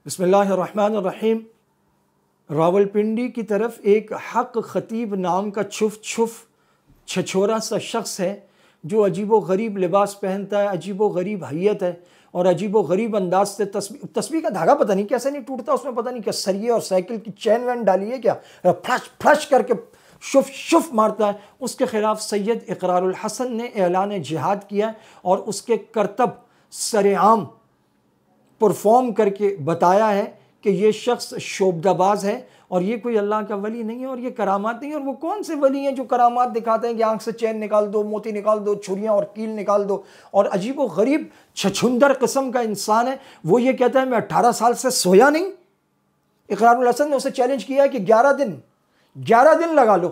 बिस्मिल्लाहिर्रहमानिर्रहीम। रावलपिंडी की तरफ एक हक ख़तीब नाम का छछोरा सा शख्स है जो अजीब व गरीब लिबास पहनता है, अजीब व गरीब हैयत है और अजीब व गरीब अंदाज से तस्बीह का धागा पता नहीं कैसे नहीं टूटता, उसमें पता नहीं क्या सरिये और साइकिल की चैन वैन डाली है क्या, फ्लश फ्लश करके शुफ शुफ मारता है। उसके ख़िलाफ़ सैयद इकरारुल हसन ने ऐलान जिहाद किया और उसके करतब सरेआम परफॉर्म करके बताया है कि ये शख्स शोबदाबाज है और ये कोई अल्लाह का वली नहीं है और ये करामात नहीं है। और वो कौन से वली हैं जो करामात दिखाते हैं कि आंख से चैन निकाल दो, मोती निकाल दो, छुरियाँ और कील निकाल दो, और अजीब व गरीब छछुंदर किस्म का इंसान है। वो ये कहता है मैं 18 साल से सोया नहीं। इकरारुल हसन ने उसे चैलेंज किया है कि 11 दिन लगा लो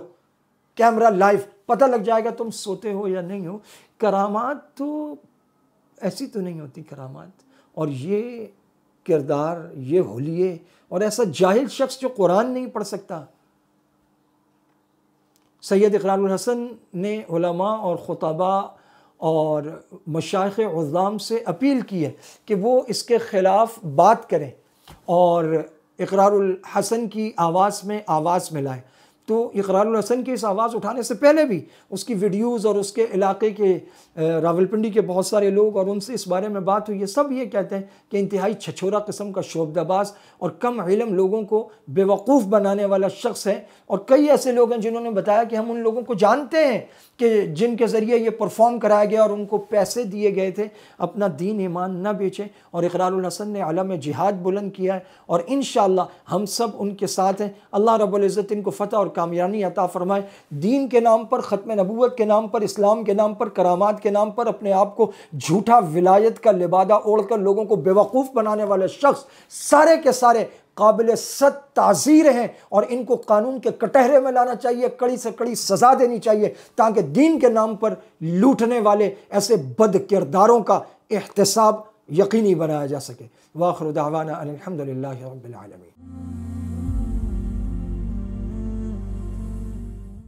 कैमरा लाइव, पता लग जाएगा तुम सोते हो या नहीं हो। करामात तो ऐसी तो नहीं होती करामात। और ये किरदार, ये हुलिये और ऐसा जाहिल शख्स जो कुरान नहीं पढ़ सकता। सैयद इकरारुल हसन ने उलमा और खुतबा और मशाइख उज़्ज़ाम से अपील की है कि वो इसके ख़िलाफ़ बात करें और इकरारुल हसन की आवाज़ में आवाज़ मिलाएं। तो इकरारुल हसन की इस आवाज़ उठाने से पहले भी उसकी वीडियोज़ और उसके इलाके के रावलपिंडी के बहुत सारे लोग और उनसे इस बारे में बात हुई है। सब ये कहते हैं कि इंतहाई छछोरा किस्म का शोबदाबाज और कम इल्म लोगों को बेवकूफ़ बनाने वाला शख्स है। और कई ऐसे लोग हैं जिन्होंने बताया कि हम उन लोगों को जानते हैं कि जिनके ज़रिए ये परफॉर्म कराया गया और उनको पैसे दिए गए थे, अपना दीन ईमान न बेचें। और इकरारुल हसन ने आलम जिहाद बुलंद किया है और इंशाअल्लाह हम सब उनके साथ हैं। अल्लाह रब्बुल इज़्ज़त इनको फ़तह और कामयाबी अता फ़रमाए। दीन के नाम पर, ख़त्म नबूवत के नाम पर, इस्लाम के नाम पर, करामात के नाम पर अपने आप को झूठा विलायत का लिबादा ओढ़कर लोगों को बेवकूफ़ बनाने वाले शख्स सारे के सारे काबिल सद ताज़ीर हैं और इनको कानून के कटहरे में लाना चाहिए, कड़ी से कड़ी सज़ा देनी चाहिए ताकि दीन के नाम पर लूटने वाले ऐसे बद किरदारों का एहतसाब यकीनी बनाया जा सके। वाखिर दावाना अनिल हम्दुलिल्लाहि रब्बिल आलमीन।